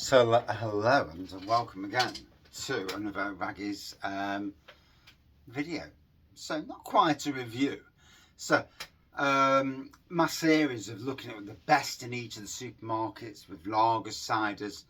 So hello and welcome again to another Raggy's video. So not quite a review. So my series of looking at the best in each of the supermarkets with lagers, ciders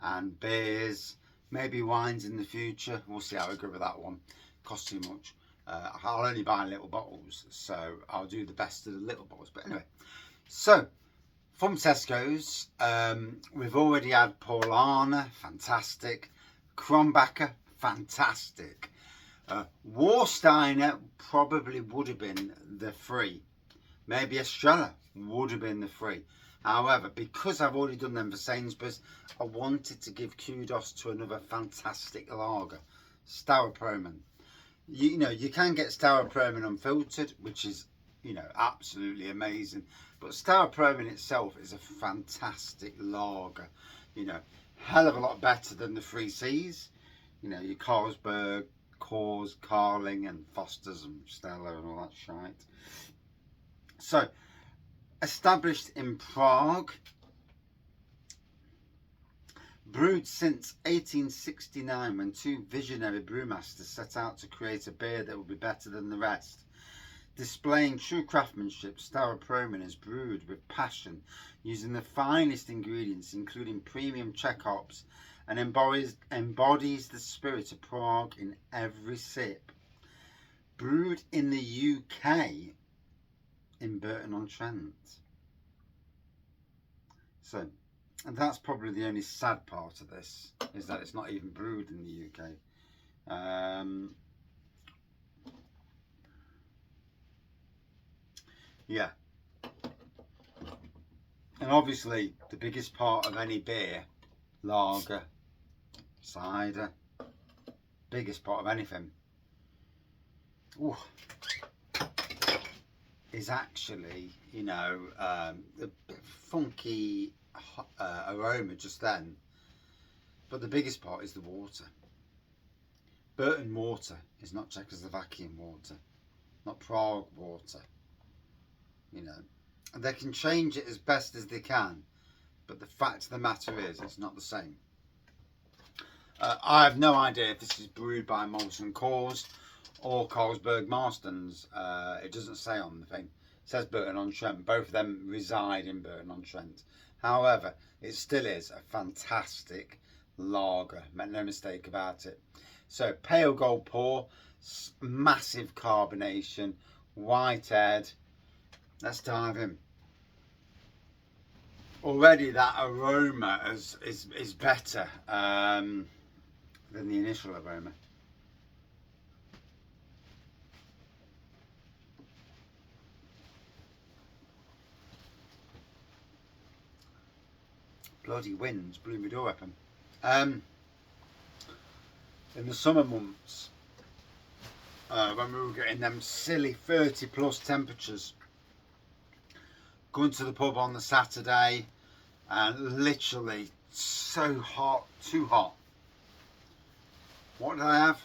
and beers, maybe wines in the future. We'll see how I go with that one. Costs too much. I'll only buy little bottles, so I'll do the best of the little bottles. But anyway, so from Tesco's, we've already had Paulana, fantastic. Krombacher, fantastic. Warsteiner probably would have been the three. Maybe Estrella would have been the three. However, because I've already done them for Sainsbury's, I wanted to give kudos to another fantastic lager, Staropramen. You can get Staropramen unfiltered, which is, absolutely amazing. But Staropramen itself is a fantastic lager. Hell of a lot better than the 3 C's. Your Carlsberg, Coors, Carling and Foster's and Stella and all that shite. So, established in Prague. Brewed since 1869 when 2 visionary brewmasters set out to create a beer that would be better than the rest. Displaying true craftsmanship, Staropramen is brewed with passion, using the finest ingredients including premium Czech hops, and embodies the spirit of Prague in every sip. Brewed in the UK in Burton-on-Trent. So, and that's probably the only sad part of this, is that it's not even brewed in the UK. Yeah. And obviously the biggest part of any beer, lager, cider, biggest part of anything, is actually, a bit funky aroma just then. But the biggest part is the water. Burton water is not Czechoslovakian water, not Prague water. They can change it as best as they can, but the fact of the matter is it's not the same. I have no idea if this is brewed by Molson Coors or Carlsberg Marston's. It doesn't say on the thing. It says Burton-on-Trent. Both of them reside in Burton-on-Trent. However, it still is a fantastic lager. Make no mistake about it. So pale gold pour, massive carbonation, white head. Let's dive in. Already that aroma is better than the initial aroma. Bloody winds blew my door open. In the summer months, when we were getting them silly 30 plus temperatures, going to the pub on the Saturday and literally so hot, too hot. What did I have?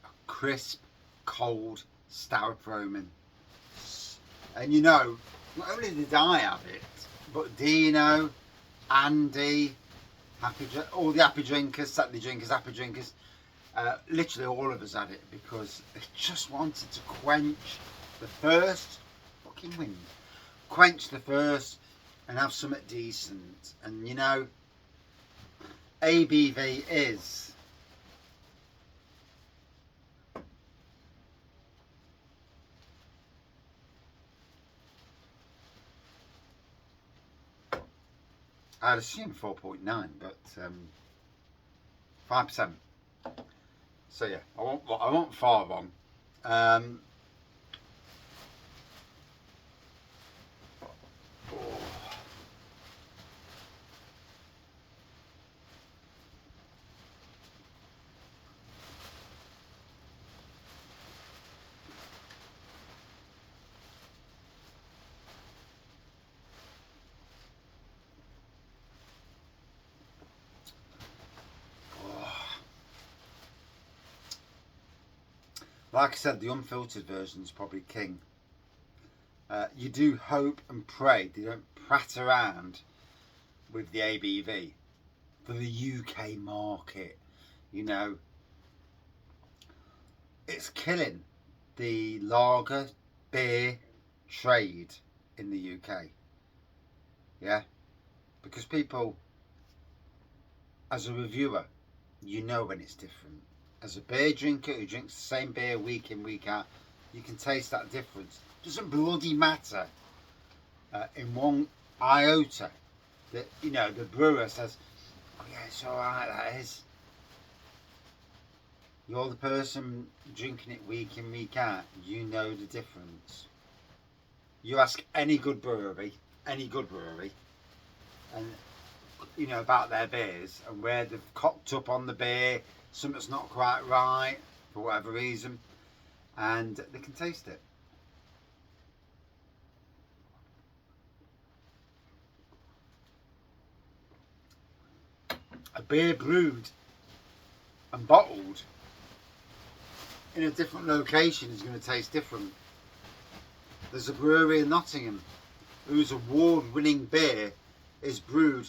A crisp, cold Staropramen. And not only did I have it, but Dino, Andy, all the happy drinkers, Saturday drinkers, happy drinkers, literally all of us had it because they just wanted to quench the first fucking wind. Quench the thirst and have something decent. And ABV is I'd assume 4.9, but 5%. So yeah, I won't far wrong. Like I said, the unfiltered version is probably king. You do hope and pray they don't prat around with the ABV. for the UK market. You know, it's killing the lager beer trade in the UK. Yeah, because people, as a reviewer, you know when it's different. As a beer drinker who drinks the same beer week in, week out, you can taste that difference. Doesn't bloody matter in one iota that, you know, the brewer says, oh yeah, it's alright, that is. You're the person drinking it week in, week out, you know the difference. You ask any good brewery, and you know, about their beers and where they've cocked up on the beer, something's not quite right for whatever reason, and they can taste it. A beer brewed and bottled in a different location is going to taste different. There's a brewery in Nottingham whose award-winning beer is brewed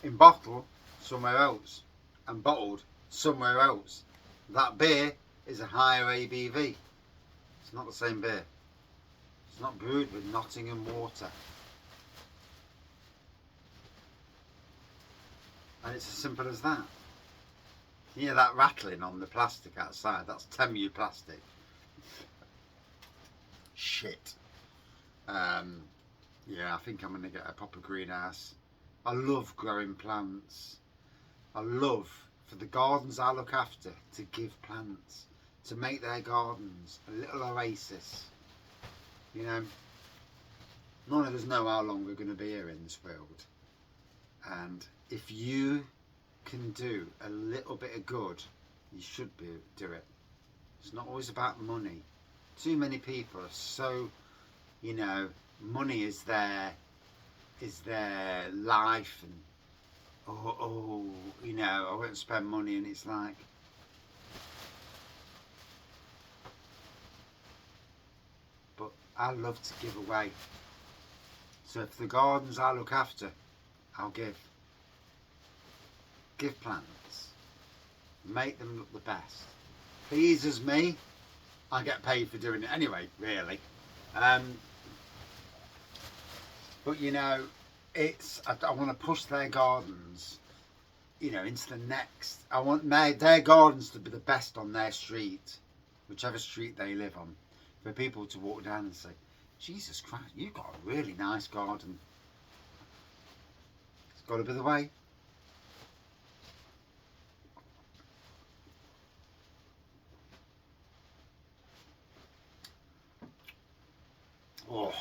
in bottle somewhere else and bottled somewhere else. That beer is a higher ABV. It's not the same beer. It's not brewed with Nottingham water. And it's as simple as that. You hear that rattling on the plastic outside? That's Temu plastic. Shit. Yeah, I think I'm going to get a proper greenhouse. I love growing plants. I love, for the gardens I look after, to give plants, to make their gardens a little oasis. You know, none of us know how long we're going to be here in this world. And if you can do a little bit of good, you should do it. It's not always about money. Too many people are so, you know, money is their life, and oh, you know, I won't spend money, and it's like, but I love to give away. So if the gardens I look after, I'll give plants, make them look the best. Pleases me. I get paid for doing it anyway, really. But you know, I want to push their gardens, you know, into the next. I want their gardens to be the best on their street, whichever street they live on, for people to walk down and say, Jesus Christ, you've got a really nice garden. It's got to be the way. Oh.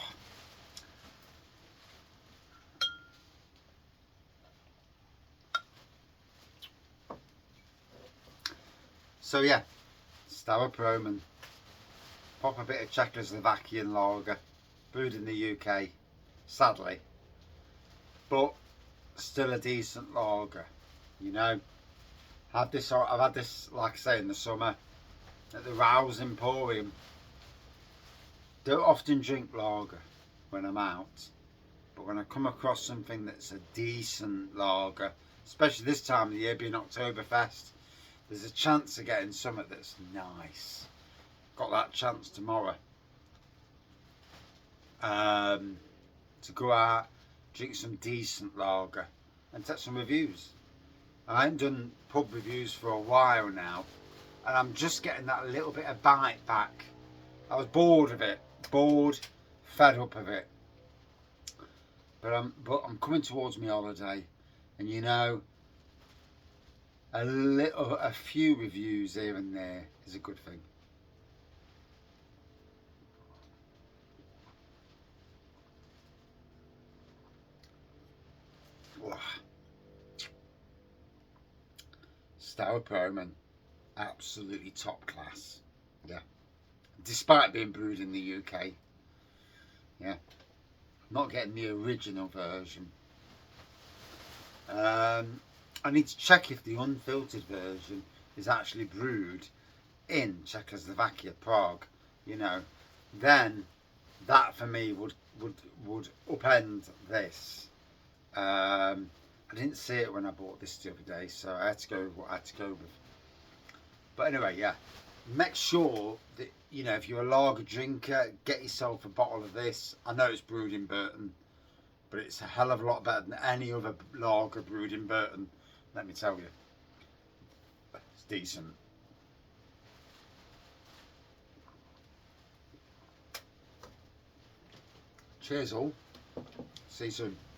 So yeah, Staropramen, pop a bit of Czechoslovakian lager, brewed in the UK, sadly, but still a decent lager. You know, I've had this, like I say, in the summer at the Rouse Emporium. Don't often drink lager when I'm out, but when I come across something that's a decent lager, especially this time of the year being Oktoberfest, there's a chance of getting something that's nice. Got that chance tomorrow. To go out, drink some decent lager and take some reviews. I haven't done pub reviews for a while now, and I'm just getting that little bit of bite back. I was bored of it, fed up of it. But I'm coming towards my holiday, and you know, a few reviews here and there is a good thing. Staropramen, absolutely top class. Yeah, despite being brewed in the UK. Yeah, not getting the original version. I need to check if the unfiltered version is actually brewed in Czechoslovakia, Prague. You know, then that for me would upend this. I didn't see it when I bought this the other day, so I had to go with what I had to go with. But anyway, yeah, make sure that, you know, if you're a lager drinker, get yourself a bottle of this. I know it's brewed in Burton, but it's a hell of a lot better than any other lager brewed in Burton, let me tell you. It's decent. Cheers all. See you soon.